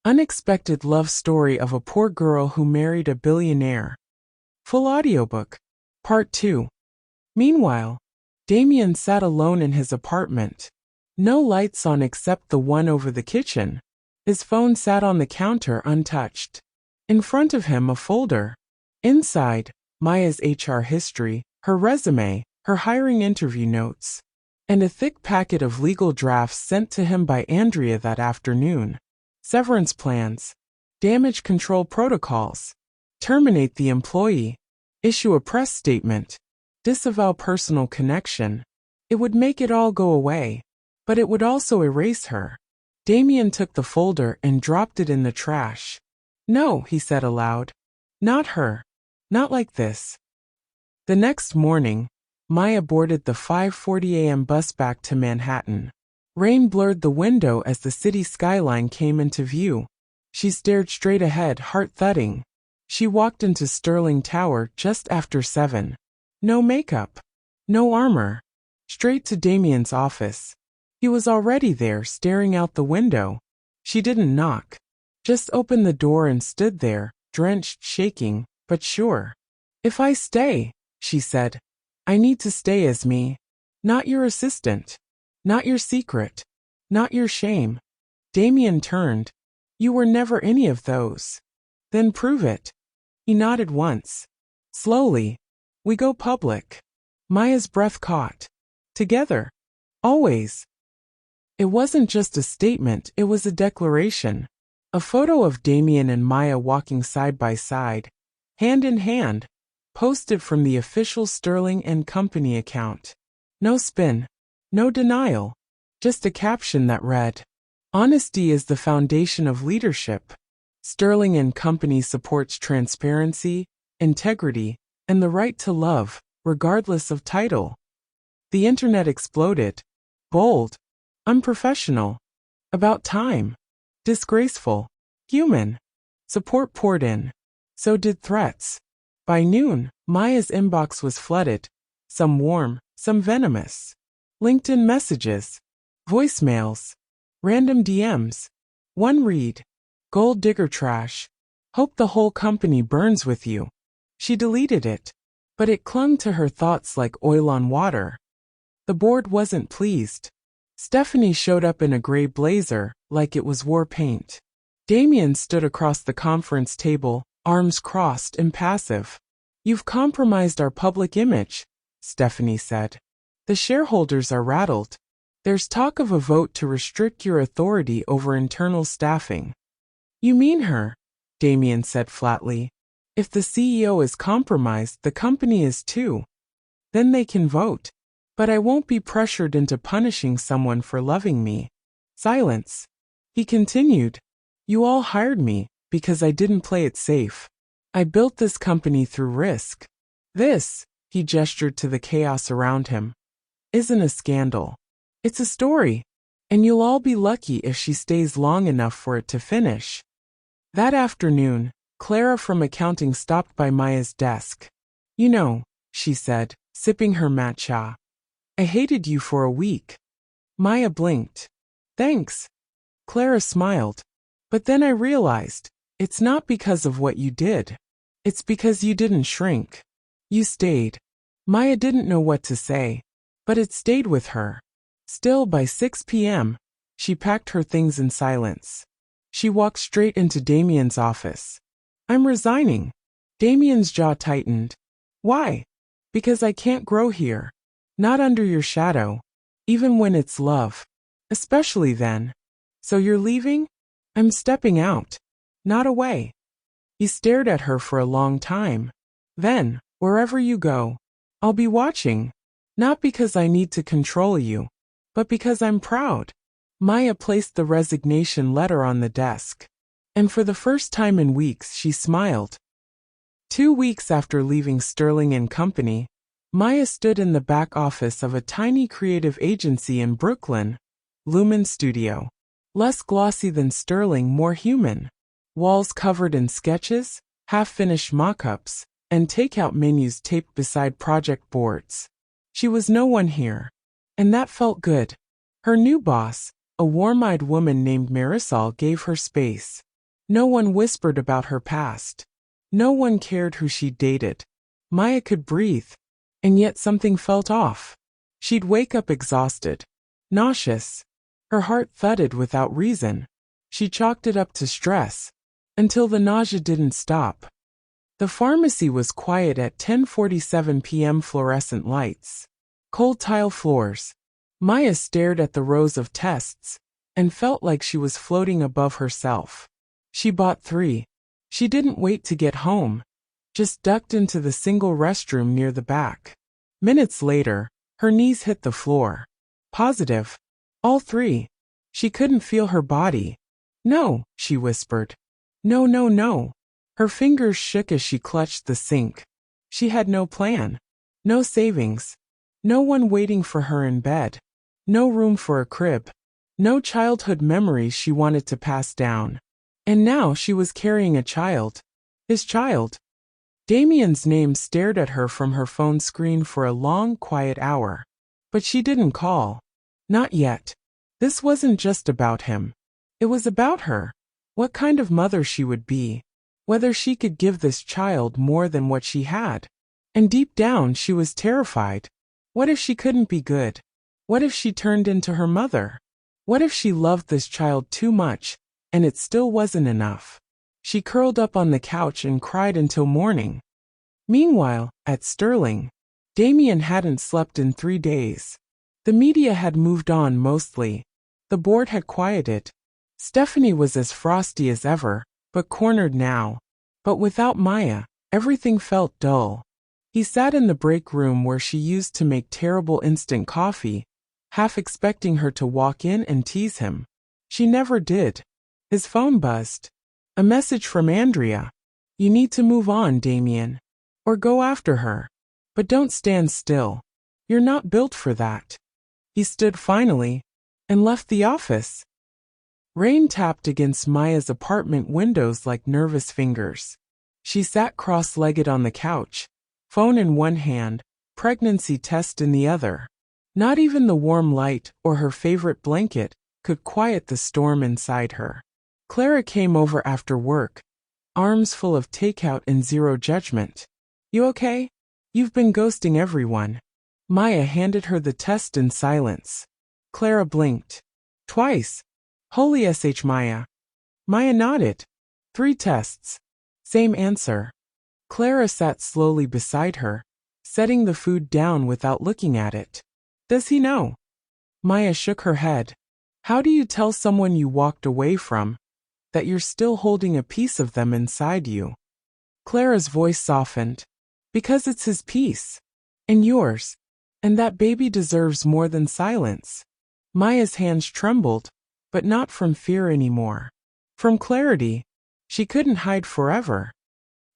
Unexpected love story of a poor girl who married a billionaire. Full audiobook. Part 2. Meanwhile, Damien sat alone in his apartment. No lights on except the one over the kitchen. His phone sat on the counter untouched. In front of him a folder. Inside, Maya's HR history, her resume, her hiring interview notes, and a thick packet of legal drafts sent to him by Andrea that afternoon. Severance plans, damage control protocols, terminate the employee, issue a press statement, disavow personal connection. It would make it all go away, but it would also erase her. Damien took the folder and dropped it in the trash. No, he said aloud. Not her. Not like this. The next morning, Maya boarded the 5:40 a.m. bus back to Manhattan. Rain blurred the window as the city skyline came into view. She stared straight ahead, heart thudding. She walked into Sterling Tower just after 7. No makeup. No armor. Straight to Damien's office. He was already there, staring out the window. She didn't knock. Just opened the door and stood there, drenched, shaking, but sure. If I stay, she said, I need to stay as me. Not your assistant. Not your secret. Not your shame. Damien turned. You were never any of those. Then prove it. He nodded once. Slowly. We go public. Maya's breath caught. Together. Always. It wasn't just a statement, it was a declaration. A photo of Damien and Maya walking side by side, hand in hand, posted from the official Sterling and Company account. No spin. No denial, just a caption that read, Honesty is the foundation of leadership. Sterling and Company supports transparency, integrity, and the right to love, regardless of title. The internet exploded. Bold. Unprofessional. About time. Disgraceful. Human. Support poured in. So did threats. By noon, Maya's inbox was flooded, some warm, some venomous. LinkedIn messages, voicemails, random DMs. One read, Gold digger trash. Hope the whole company burns with you. She deleted it, but it clung to her thoughts like oil on water. The board wasn't pleased. Stephanie showed up in a gray blazer, like it was war paint. Damien stood across the conference table, arms crossed, impassive. You've compromised our public image, Stephanie said. The shareholders are rattled. There's talk of a vote to restrict your authority over internal staffing. You mean her, Damien said flatly. If the CEO is compromised, the company is too. Then they can vote. But I won't be pressured into punishing someone for loving me. Silence. He continued. You all hired me because I didn't play it safe. I built this company through risk. This, he gestured to the chaos around him, isn't a scandal. It's a story, and you'll all be lucky if she stays long enough for it to finish. That afternoon, Clara from accounting stopped by Maya's desk. You know, she said, sipping her matcha. I hated you for a week. Maya blinked. Thanks. Clara smiled. But then I realized, it's not because of what you did. It's because you didn't shrink. You stayed. Maya didn't know what to say. But it stayed with her. Still, by 6 p.m., she packed her things in silence. She walked straight into Damien's office. I'm resigning. Damien's jaw tightened. Why? Because I can't grow here. Not under your shadow. Even when it's love. Especially then. So you're leaving? I'm stepping out. Not away. He stared at her for a long time. Then, wherever you go, I'll be watching. Not because I need to control you, but because I'm proud. Maya placed the resignation letter on the desk. And for the first time in weeks, she smiled. 2 weeks after leaving Sterling and Company, Maya stood in the back office of a tiny creative agency in Brooklyn, Lumen Studio. Less glossy than Sterling, more human. Walls covered in sketches, half-finished mock-ups, and takeout menus taped beside project boards. She was no one here. And that felt good. Her new boss, a warm-eyed woman named Marisol, gave her space. No one whispered about her past. No one cared who she dated. Maya could breathe, and yet something felt off. She'd wake up exhausted, nauseous. Her heart thudded without reason. She chalked it up to stress, until the nausea didn't stop. The pharmacy was quiet at 10:47 p.m. Fluorescent lights. Cold tile floors. Maya stared at the rows of tests, and felt like she was floating above herself. She bought 3. She didn't wait to get home, just ducked into the single restroom near the back. Minutes later, her knees hit the floor. Positive. All 3. She couldn't feel her body. No, she whispered. No, no, no. Her fingers shook as she clutched the sink. She had no plan. No savings. No one waiting for her in bed. No room for a crib. No childhood memories she wanted to pass down. And now she was carrying a child. His child. Damien's name stared at her from her phone screen for a long, quiet hour. But she didn't call. Not yet. This wasn't just about him. It was about her. What kind of mother she would be. Whether she could give this child more than what she had. And deep down she was terrified. What if she couldn't be good? What if she turned into her mother? What if she loved this child too much, and it still wasn't enough? She curled up on the couch and cried until morning. Meanwhile, at Sterling, Damien hadn't slept in 3 days. The media had moved on mostly. The board had quieted. Stephanie was as frosty as ever, but cornered now. But without Maya, everything felt dull. He sat in the break room where she used to make terrible instant coffee, half expecting her to walk in and tease him. She never did. His phone buzzed. A message from Andrea. You need to move on, Damien. Or go after her. But don't stand still. You're not built for that. He stood finally, and left the office. Rain tapped against Maya's apartment windows like nervous fingers. She sat cross-legged on the couch, phone in one hand, pregnancy test in the other. Not even the warm light or her favorite blanket could quiet the storm inside her. Clara came over after work, arms full of takeout and zero judgment. You okay? You've been ghosting everyone. Maya handed her the test in silence. Clara blinked. Twice. Holy sh Maya. Maya nodded. 3 tests. Same answer. Clara sat slowly beside her, setting the food down without looking at it. Does he know? Maya shook her head. How do you tell someone you walked away from that you're still holding a piece of them inside you? Clara's voice softened. Because it's his piece. And yours. And that baby deserves more than silence. Maya's hands trembled, but not from fear anymore. From clarity. She couldn't hide forever.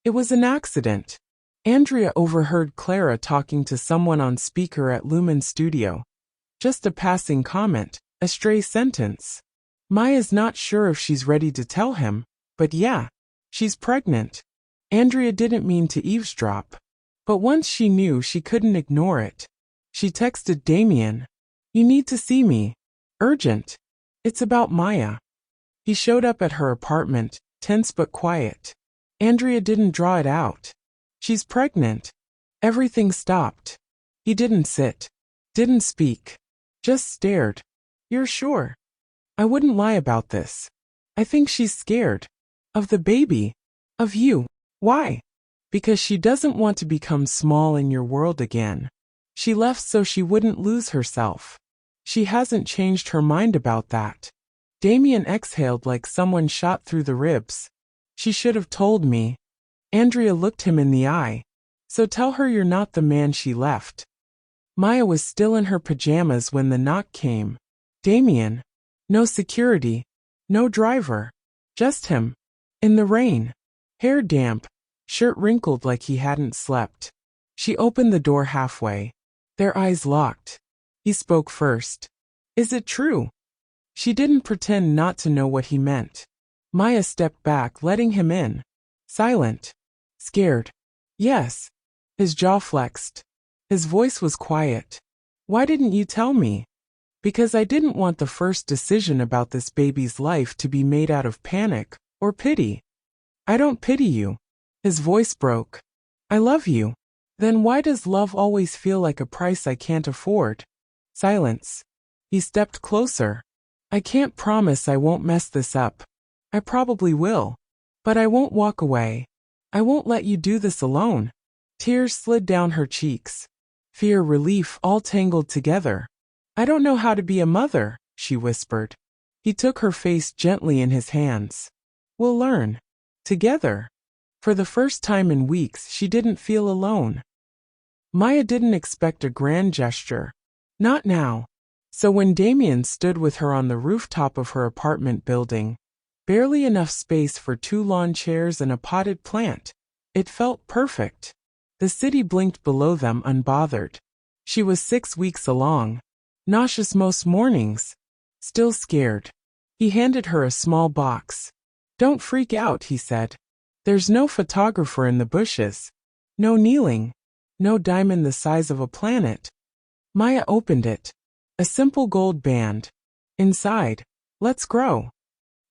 It was an accident. Andrea overheard Clara talking to someone on speaker at Lumen Studio. Just a passing comment, a stray sentence. Maya's not sure if she's ready to tell him, but yeah, she's pregnant. Andrea didn't mean to eavesdrop. But once she knew, she couldn't ignore it. She texted Damien. You need to see me. Urgent. It's about Maya. He showed up at her apartment, tense but quiet. Andrea didn't draw it out. She's pregnant. Everything stopped. He didn't sit. Didn't speak. Just stared. You're sure? I wouldn't lie about this. I think she's scared. Of the baby. Of you. Why? Because she doesn't want to become small in your world again. She left so she wouldn't lose herself. She hasn't changed her mind about that. Damien exhaled like someone shot through the ribs. She should have told me. Andrea looked him in the eye. So tell her you're not the man she left. Maya was still in her pajamas when the knock came. Damien. No security. No driver. Just him. In the rain. Hair damp. Shirt wrinkled like he hadn't slept. She opened the door halfway. Their eyes locked. He spoke first. Is it true? She didn't pretend not to know what he meant. Maya stepped back, letting him in. Silent. Scared. Yes. His jaw flexed. His voice was quiet. Why didn't you tell me? Because I didn't want the first decision about this baby's life to be made out of panic Or pity. I don't pity you. His voice broke. I love you. Then why does love always feel like a price I can't afford? Silence. He stepped closer. I can't promise I won't mess this up. I probably will. But I won't walk away. I won't let you do this alone. Tears slid down her cheeks. Fear, relief, all tangled together. I don't know how to be a mother, she whispered. He took her face gently in his hands. We'll learn. Together. For the first time in weeks, she didn't feel alone. Maya didn't expect a grand gesture. Not now. So when Damien stood with her on the rooftop of her apartment building, barely enough space for 2 lawn chairs and a potted plant, it felt perfect. The city blinked below them unbothered. She was 6 weeks along. Nauseous most mornings. Still scared. He handed her a small box. Don't freak out, he said. There's no photographer in the bushes. No kneeling. No diamond the size of a planet. Maya opened it. A simple gold band. Inside, let's grow.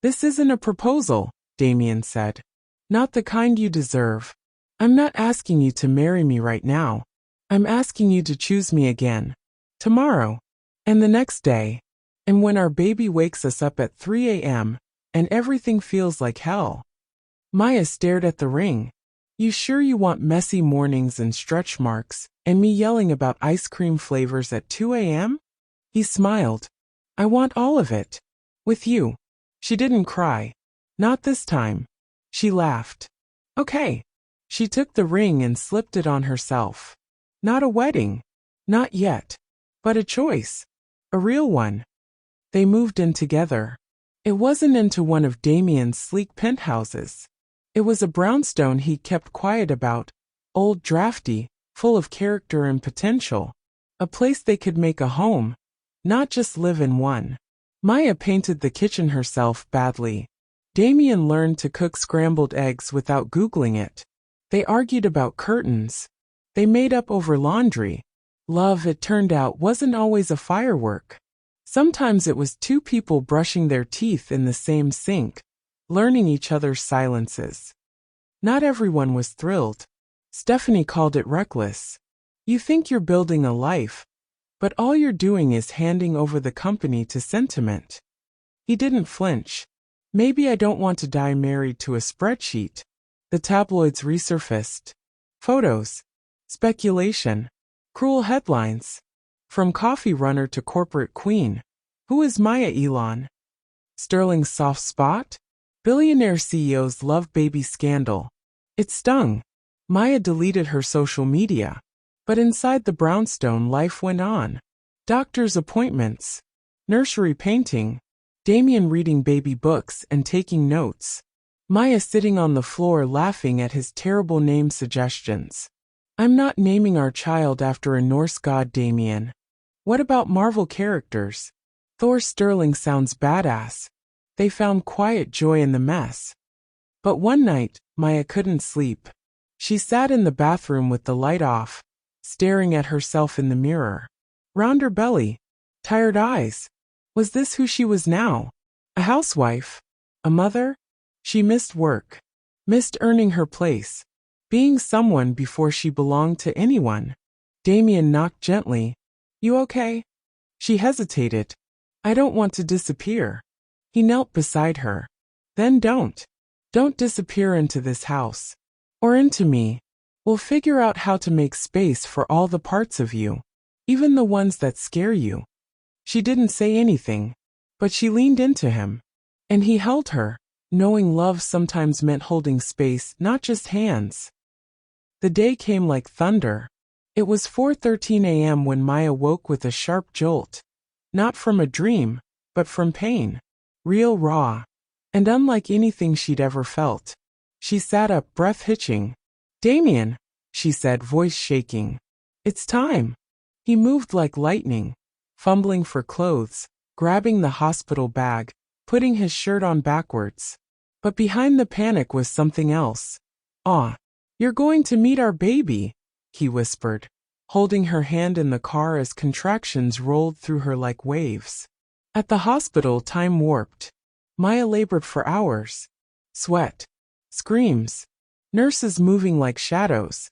This isn't a proposal, Damien said. Not the kind you deserve. I'm not asking you to marry me right now. I'm asking you to choose me again. Tomorrow. And the next day. And when our baby wakes us up at 3 a.m., and everything feels like hell. Maya stared at the ring. You sure you want messy mornings and stretch marks, and me yelling about ice cream flavors at 2 a.m.? He smiled. I want all of it. With you. She didn't cry. Not this time. She laughed. Okay. She took the ring and slipped it on herself. Not a wedding. Not yet. But a choice. A real one. They moved in together. It wasn't into one of Damien's sleek penthouses. It was a brownstone he kept quiet about, old, drafty, full of character and potential. A place they could make a home, not just live in one. Maya painted the kitchen herself badly. Damien learned to cook scrambled eggs without Googling it. They argued about curtains. They made up over laundry. Love, it turned out, wasn't always a firework. Sometimes it was 2 people brushing their teeth in the same sink, learning each other's silences. Not everyone was thrilled. Stephanie called it reckless. You think you're building a life, but all you're doing is handing over the company to sentiment. He didn't flinch. Maybe I don't want to die married to a spreadsheet. The tabloids resurfaced. Photos. Speculation. Cruel headlines. From coffee runner to corporate queen. Who is Maya Elon? Sterling's soft spot? Billionaire CEO's love baby scandal. It stung. Maya deleted her social media. But inside the brownstone, life went on. Doctor's appointments. Nursery painting. Damien reading baby books and taking notes. Maya sitting on the floor laughing at his terrible name suggestions. I'm not naming our child after a Norse god, Damien. What about Marvel characters? Thor. Sterling sounds badass. They found quiet joy in the mess. But one night, Maya couldn't sleep. She sat in the bathroom with the light off, staring at herself in the mirror. Round her belly. Tired eyes. Was this who she was now? A housewife? A mother? She missed work. Missed earning her place. Being someone before she belonged to anyone. Damien knocked gently. You okay? She hesitated. I don't want to disappear. He knelt beside her. Then don't. Don't disappear into this house. Or into me. We'll figure out how to make space for all the parts of you. Even the ones that scare you. She didn't say anything. But she leaned into him. And he held her, knowing love sometimes meant holding space, not just hands. The day came like thunder. It was 4:13 a.m. when Maya woke with a sharp jolt. Not from a dream, but from pain. Real, raw. And unlike anything she'd ever felt. She sat up, breath hitching. Damien, she said, voice shaking. It's time. He moved like lightning, fumbling for clothes, grabbing the hospital bag, putting his shirt on backwards. But behind the panic was something else. Awe. You're going to meet our baby, he whispered, holding her hand in the car as contractions rolled through her like waves. At the hospital, time warped. Maya labored for hours. sweat, screams, nurses moving like shadows.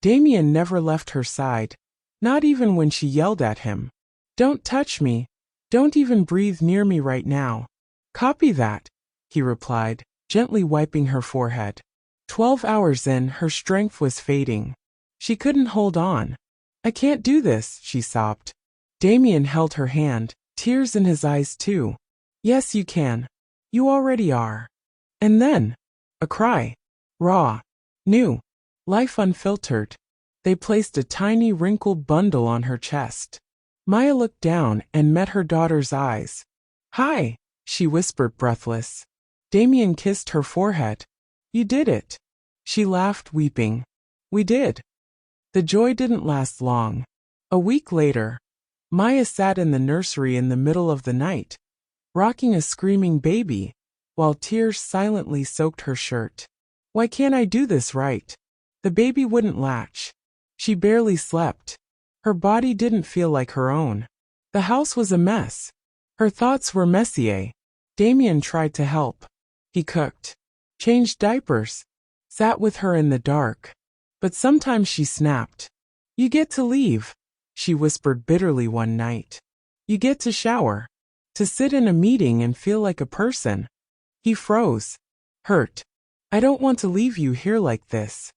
Damien never left her side, not even when she yelled at him. "Don't touch me. Don't even breathe near me right now." "Copy that," he replied, gently wiping her forehead. 12 hours in, her strength was fading. She couldn't hold on. "I can't do this," she sobbed. Damien held her hand, tears in his eyes too. "Yes, you can. You already are." And then, a cry. Raw. New. Life unfiltered. They placed a tiny wrinkled bundle on her chest. Maya looked down and met her daughter's eyes. "Hi," she whispered, breathless. Damien kissed her forehead. "You did it." She laughed, weeping. "We did." The joy didn't last long. A week later, Maya sat in the nursery in the middle of the night, rocking a screaming baby, while tears silently soaked her shirt. "Why can't I do this right?" The baby wouldn't latch. She barely slept. Her body didn't feel like her own. The house was a mess. Her thoughts were messier. Damien tried to help. He cooked, changed diapers, sat with her in the dark. But sometimes she snapped. "You get to leave," she whispered bitterly one night. "You get to shower, to sit in a meeting and feel like a person." He froze, hurt. "I don't want to leave you here like this."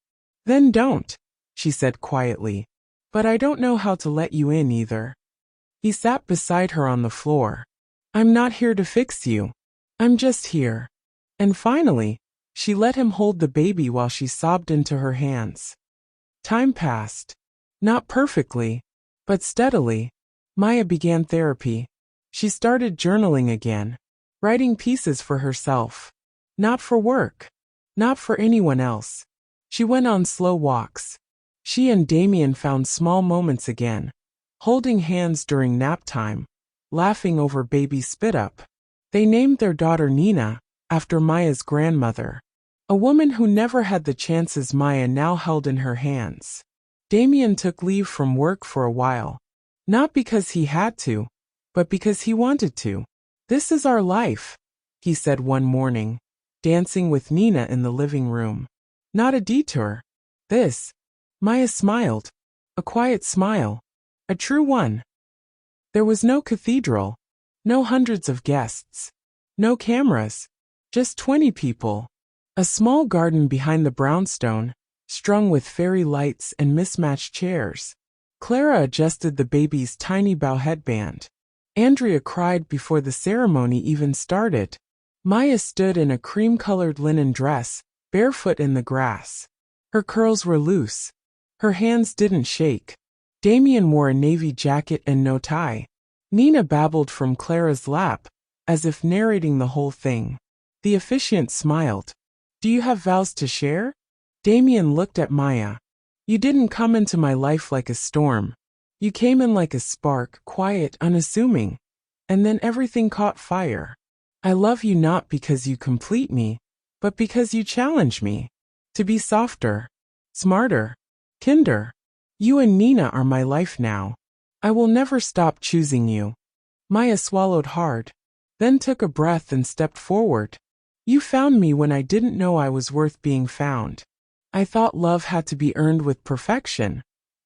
"Then don't," she said quietly. "But I don't know how to let you in either." He sat beside her on the floor. "I'm not here to fix you. I'm just here." And finally, she let him hold the baby while she sobbed into her hands. Time passed. Not perfectly, but steadily. Maya began therapy. She started journaling again, writing pieces for herself. Not for work. Not for anyone else. She went on slow walks. She and Damien found small moments again, holding hands during nap time, laughing over baby spit-up. They named their daughter Nina, after Maya's grandmother, a woman who never had the chances Maya now held in her hands. Damien took leave from work for a while, not because he had to, but because he wanted to. "This is our life," he said one morning, dancing with Nina in the living room. "Not a detour. This." Maya smiled, a quiet smile, a true one. There was no cathedral, no hundreds of guests, no cameras, just 20 people. A small garden behind the brownstone, strung with fairy lights and mismatched chairs. Clara adjusted the baby's tiny bow headband. Andrea cried before the ceremony even started. Maya stood in a cream-colored linen dress, barefoot in the grass. Her curls were loose. Her hands didn't shake. Damien wore a navy jacket and no tie. Nina babbled from Clara's lap, as if narrating the whole thing. The officiant smiled. "Do you have vows to share?" Damien looked at Maya. "You didn't come into my life like a storm. You came in like a spark, quiet, unassuming. And then everything caught fire. I love you not because you complete me, but because you challenge me. To be softer, smarter, kinder. You and Nina are my life now. I will never stop choosing you." Maya swallowed hard, then took a breath and stepped forward. "You found me when I didn't know I was worth being found. I thought love had to be earned with perfection.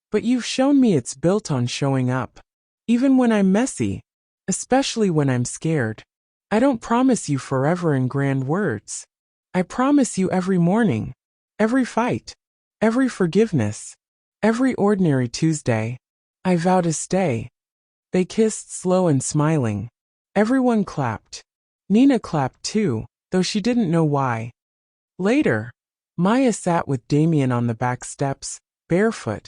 But you've shown me it's built on showing up. Even when I'm messy. Especially when I'm scared. I don't promise you forever in grand words. I promise you every morning. Every fight. Every forgiveness. Every ordinary Tuesday. I vow to stay." They kissed slow and smiling. Everyone clapped. Nina clapped too, though she didn't know why. Later, Maya sat with Damien on the back steps, barefoot,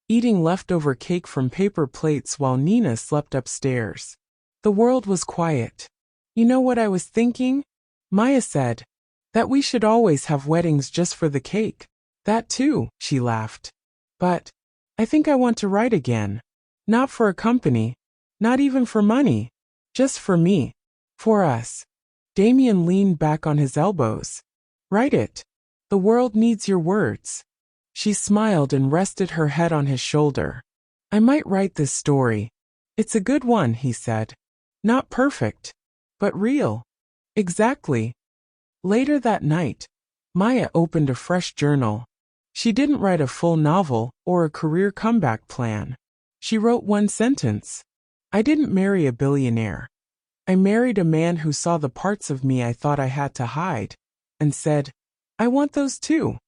eating leftover cake from paper plates while Nina slept upstairs. The world was quiet. "You know what I was thinking?" Maya said. "That we should always have weddings just for the cake." "That too," she laughed. "But I think I want to write again. Not for a company. Not even for money. Just for me. For us." Damien leaned back on his elbows. "Write it. The world needs your words." She smiled and rested her head on his shoulder. "I might write this story. It's a good one," he said. "Not perfect. But real." "Exactly." Later that night, Maya opened a fresh journal. She didn't write a full novel or a career comeback plan. She wrote one sentence. I didn't marry a billionaire. I married a man who saw the parts of me I thought I had to hide, and said, I want those too.